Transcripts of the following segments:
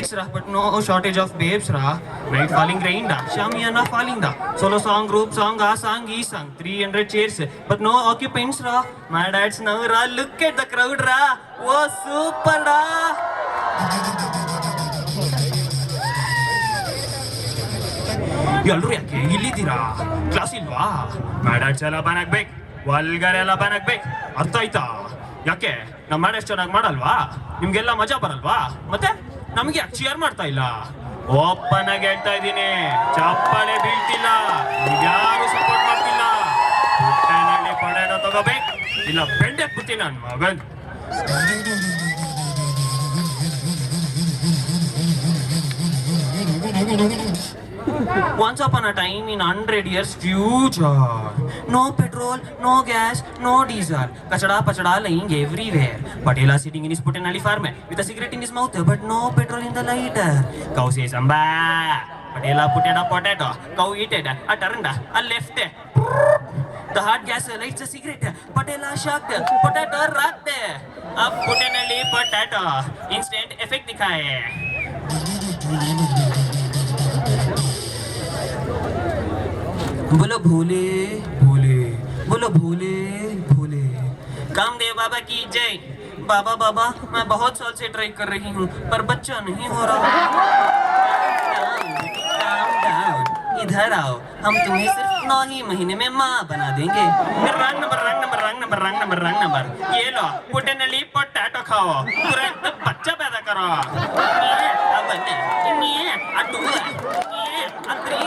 politics ra, but no shortage of babes ra. Night falling rain da, Shamiana falling da. Solo song, group song, a song, e song. 300 chairs, but no occupants ra. My dad's now ra. Look at the crowd ra. Oh, super da. ಎಲ್ಲರೂ ಯಾಕೆ ಇಲ್ಲಿದ್ದೀರಾ? Class ಇಲ್ವಾ? ಮ್ಯಾಡಾಡ್ಸ್ ಎಲ್ಲ ban ಆಗ್ಬೇಕು, vulgar ಎಲ್ಲ ban ಆಗ್ಬೇಕು. ಅರ್ಥ ಆಯ್ತಾ? ಯಾಕೆ ನಮ್ಮ ಮ್ಯಾಡಾಡ್ಸ್ ಚೆನ್ನಾಗಿ ಮಾಡಲ್ವಾ? ನಿಮ್ಗೆಲ್ಲ ಮಜಾ ಬರಲ್ವಾ? ಮತ್ತೆ ನಮಗೆ ಯಾಕೆ ಚಿಯರ್ ಮಾಡ್ತಾ ಇಲ್ಲ? ಓಪನ್ ಆಗಿ ಹೇಳ್ತಾ ಇದ್ದೀನಿ, ಚಪ್ಪಾಳೆ ಬೀಳ್ತಿಲ್ಲ, ಯಾರು ಸಪೋರ್ಟ್ ಮಾಡ್ತಿಲ್ಲ. ಪುಟ್ಟನಲ್ಲಿ ಪಡೇನ ತಗೋಬೇಕು, ಇಲ್ಲ ಬೆಂಡೆ ಕೂತೀನಿ ನನ್ನ ಮಗನ್. Once upon a time in 100 years future, no petrol, no gas, no diesel, kachada pachada lying everywhere. Patela sitting in his Putinali farm with a cigarette in his mouth, but no petrol in the lighter. Cow says amba. Patela put in a potato, cow eat it, a turned, a left. The hot gas lights the cigarette. Patela shocked, potato rocked. A Putinali potato, instant effect dikhaye. बोलो भोले भोले, बोलो भोले भोले। कामदेव बाबा की जय। बाबा बाबा मैं बहुत साल से try कर रही हूँ पर बच्चा नहीं हो रहा। Calm down, इधर आओ, हम तुम्हें सिर्फ 9 ही महीने में माँ बना देंगे। रंग नंबर रंग नंबर रंग नंबर रंग नंबर रंग नंबर, ये लो पुटेनली पोटैटो खाओ, तुरंत बच्चा पैदा करो। अब ये अटू ये अत्री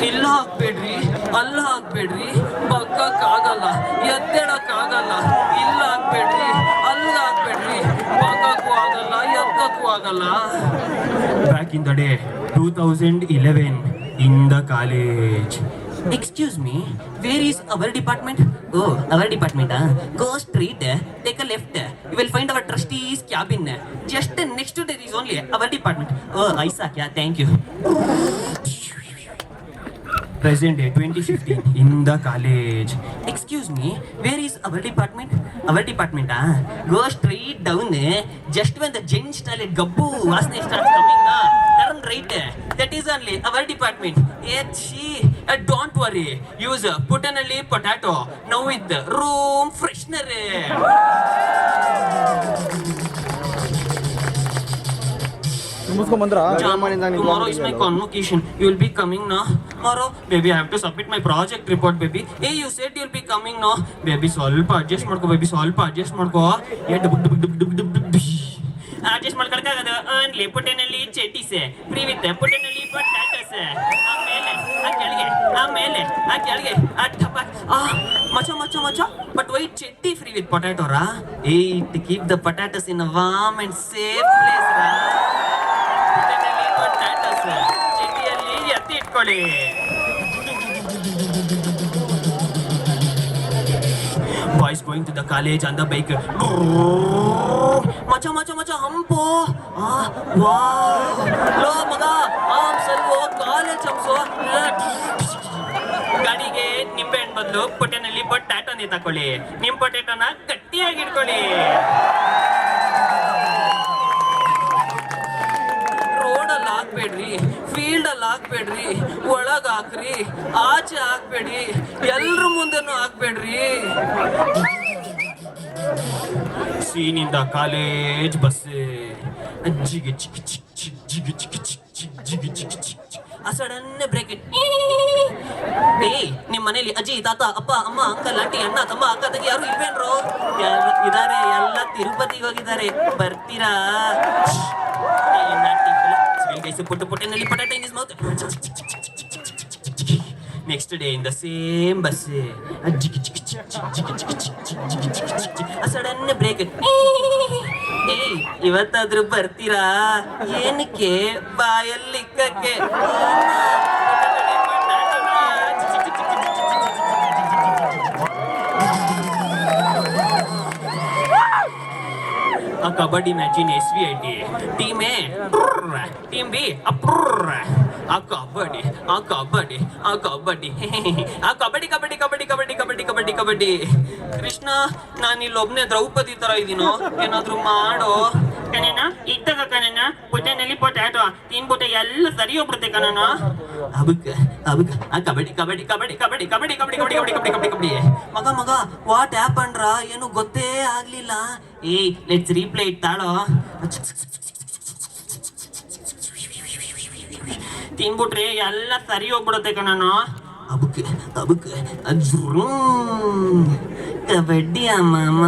ಇಲ್ಲ ಹಾಕ್ಬೇಡ್ರಿ, ಅಲ್ಲ ಹಾಕ್ಬೇಡ್ರಿ, ಬಗ್ಗಕ್ಕಾಗಲ್ಲ, ಎದ್ದೇಳಕ್ಕಾಗಲ್ಲ. ಇಲ್ಲ ಹಾಕ್ಬೇಡ್ರಿ, ಅಲ್ಲ ಹಾಕ್ಬೇಡ್ರಿ, ಬಗ್ಗಕ್ಕೂ ಆಗಲ್ಲ, ಎದ್ದಕ್ಕೂ ಆಗಲ್ಲ. Back in the day 2011 in the college. Excuse me, where is our department? Oh, our department, go straight, take a left, you will find our trustees cabin. Just next to there is only our department. Oh, aisa kya, thank you. Present day 2015 in the college. Excuse me, where is our department? Our department, go straight down, just when the gents toilet gabbu vasne starts coming, turn right, that is only our department. Don't worry, use Putinali potato now with the room freshener. Tomorrow is my convocation. You will be coming now. Tomorrow, baby, I have to submit my project report, baby. Hey, you said you'll be coming now. Baby, ಸ್ವಲ್ಪ adjust ಮಾಡ್ಕೋ, baby, ಸ್ವಲ್ಪ adjust ಮಾಡ್ಕೋ. Adjust ಮಾಡ್ಕೊಳಕ್ಕಾಗದ only ಪುಟೆನಲ್ಲಿ chutneys free with ಪುಟೆನಲ್ಲಿ potatoes. ಆಮೇಲೆ ಆ ಕೆಳಗೆ ಮಚ but white chutney free with potato ರಾ. To keep the potatoes in a warm and safe place ರಾ. ಪುಟೆನಲ್ಲಿ ಪೊಟ್ಯಾಟೋಸ್ ಚಟ್ನಿಯಲ್ಲಿ ಎತ್ತಿ ಇಟ್ಕೊಳ್ಳಿ. Boys going to the college on the bike. Macha humpo. Wow. Lo maga, salvo college hamso. ಗಾಡಿಗೆ ನಿಂಬೆ ಹಣ್ಣು ಬದಲು ಪೊಟೆನಲ್ಲಿ ಪೊಟ್ಯಾಟೋನೇ ತಕೊಳ್ಳಿ. ನಿಮ್ ಪೊಟ್ಯಾಟೋನ ಗಟ್ಟಿಯಾಗಿ ಇಟ್ಕೊಳ್ಳಿ. ರೋಡಲ್ಲಿ ಹಾಕ್ಬೇಡ್ರಿ, ಫೀಲ್ಡ್ ಅಲ್ಲಿ ಹಾಕ್ಬೇಡ್ರಿ, ಒಳಗ್ ಹಾಕ್ರಿ, ಆಚೆ ಹಾಕ್ಬೇಡಿ, ಎಲ್ರ ಮುಂದೆನೂ ಹಾಕ್ಬೇಡ್ರಿ. Seen in the college bus. ಜಿಗಿ ಚಿಕ್ ಚಿಕ್ ಚಿಕ್ ಜಿಗಿ ಚಿಕ್ ಚಿಕ್ ಚಿಕ್ ಜಿಗಿ ಚಿಕ್ ಚಿಕ್ ಚಿಕ್. ಆ ಸಡನ್ ಬ್ರೇಕ್ ಇಟ್. ನಿಮ್ ಮನೇಲಿ ಅಜ್ಜಿ ತಾತ ಅಪ್ಪ ಅಮ್ಮ ಅಂಕಲ್ ಆಂಟಿ ಅಣ್ಣ ತಮ್ಮ ಅಕ್ಕ ತಂಗಿ ಯಾರು ಇಲ್ವೇನ್ರು? ಇದಾರೆ, ಎಲ್ಲ ತಿರುಪತಿಗೆ ಹೋಗಿದ್ದಾರೆ. ಬರ್ತೀರಾ? ಪುಟ್ಟು ಪುಟ್ಟಿನಲ್ಲಿ potato in his mouth. Next day in the same bus. Sudden brake. ಇವತ್ತಾದ್ರೂ ಬರ್ತೀರಾ? ಏನಕ್ಕೆ? ಬಾಯಲ್ಲಿ ಇಕ್ಕಕ್ಕೆ. ಆ kabaddi match in SVIT. Team A team B ಆ ಕಬಡ್ಡಿ ಆ ಕಬಡ್ಡಿ ಆ ಕಬಡ್ಡಿ ಆ ಕಬಡ್ಡಿ ಕಬಡ್ಡಿ ಕಬಡ್ಡಿ ಕಬಡ್ಡಿ ಕಬಡ್ಡಿ ಕಬಡ್ಡಿ ಕಬಡ್ಡಿ. ಕೃಷ್ಣ, ನಾನು ಇಲ್ಲೊಬ್ನೇ ದ್ರೌಪದಿ ತರ ಇದೀನೋ, ಏನಾದ್ರು ಮಾಡೋ ಕಣನ. ಇದ್ದಾಗ ಕಣನ ಪುಟೆನಲ್ಲಿ ಪೊಟ್ಯಾಟೊ ತಿನ್ಬಿಟ್ಟೆ ಎಲ್ಲ ಸರಿ ಹೋಗ್ಬಿಡುತ್ತೆ ಕಣನ. ಅಬಕ್ ಅಬಕ್ ಆ ಕಬಡ್ಡಿ ಕಬಡ್ಡಿ ಕಬಡ್ಡಿ ಕಬಡ್ಡಿ ಕಬಡ್ಡಿ ಕಬಡ್ಡಿ ಕಬಡ್ಡಿ ಕಬಡ್ಡಿ ಕಬಡ್ಡಿ ಕಬಡ್ಡಿ. ಮಗ ಮಗ ವಾಟ್ ಹ್ಯಾಪನ್ರ, ಏನು ಗೊತ್ತೇ ಆಗ್ಲಿಲ್ಲ. ಏಯ್ ಲೆಟ್ಸ್ ರೀಪ್ಲೇ ಇಟ್ ತಾಳೋ. ತಿನ್ಬಿಟ್ರೆ ಎಲ್ಲ ಸರಿ ಹೋಗ್ಬಿಡುತ್ತೆ ಕಣನು. ಅಬಕ್ ಅಬಕ್ ಅಜ್ರು ಕಬಡ್ಡಿ ಅಮ್ಮಮ್ಮ.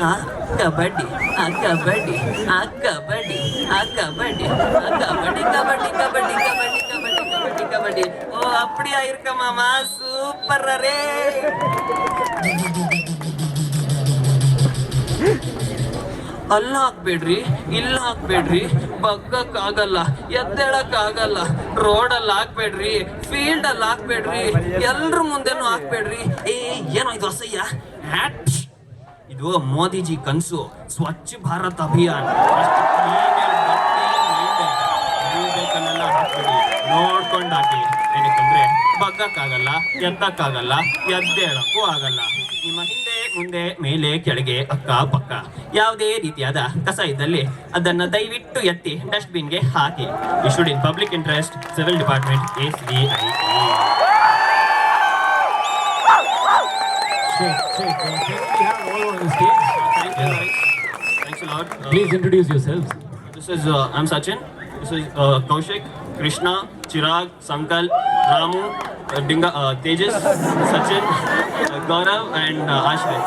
ಆ ಕಬಡ್ಡಿ ಆ ಕಬಡ್ಡಿ ಆ ಕಬಡ್ಡಿ ಆ ಕಬಡ್ಡಿ ಆ ಕಬಡ್ಡಿ ಕಬಡ್ಡಿ ಕಬಡ್ಡಿ ಕಬಡ್ಡಿ ಕಬಡ್ಡಿ ಕಬಡ್ಡಿ ಕಬಡ್ಡಿ. ಓ ಅಪ್ಪಡಿಯಾ ಇರ್ಕ ಮಾಮ, ಸೂಪರ್ ರೇ. ಅಲ್ಲ ಹಾಕ್ಬೇಡ್ರಿ, ಇಲ್ಲ ಹಾಕ್ಬೇಡ್ರಿ, ಬಗ್ಗಕ್ಕಾಗಲ್ಲ, ಎದ್ದೇಳಕ್ಕಾಗಲ್ಲ. ರೋಡಲ್ಲಿ ಹಾಕ್ಬೇಡ್ರಿ, ಫೀಲ್ಡ್ ಅಲ್ಲಿ ಹಾಕ್ಬೇಡ್ರಿ, ಎಲ್ರ ಮುಂದೆನೂ ಹಾಕ್ಬೇಡ್ರಿ. ಏನೋ ಇದು ಅಸಹ್ಯ. ಇದು ಮೋದಿಜಿ ಕನ್ಸು, ಸ್ವಚ್ಛ ಭಾರತ್ ಅಭಿಯಾನ್. ಬೇಕನ್ನೆಲ್ಲ ಹಾಕ್ಬೇಡಿ, ನೋಡ್ಕೊಂಡು ಹಾಕಿ. ಏನಕ್ಕಂದ್ರೆ ಬಗ್ಗಕ್ಕಾಗಲ್ಲ, ಎತ್ತಕ್ಕಾಗಲ್ಲ, ಎದ್ದೇಳಕ್ಕೂ ಆಗಲ್ಲ. ನಿಮ್ಮ ಹಿಂದೆ ಮುಂದೆ ಮೇಲೆ ಕೆಳಗೆ ಅಕ್ಕ ಪಕ್ಕ ಯಾವುದೇ ರೀತಿಯಾದ ಕಸ ಇದ್ದಲ್ಲಿ ಅದನ್ನ ದಯವಿಟ್ಟು ಎತ್ತಿ ಡಸ್ಟ್ಬಿನ್ಗೆ ಹಾಕಿ. Issued in public interest, civil department, SVIT. Thanks a lot. Please introduce yourselves. This is I'm Sachin. This is Kaushik, Krishna, Chirag, Sankal, Ramu, Dinga, Tejas, Sachin, Gaurav, and Ashwin.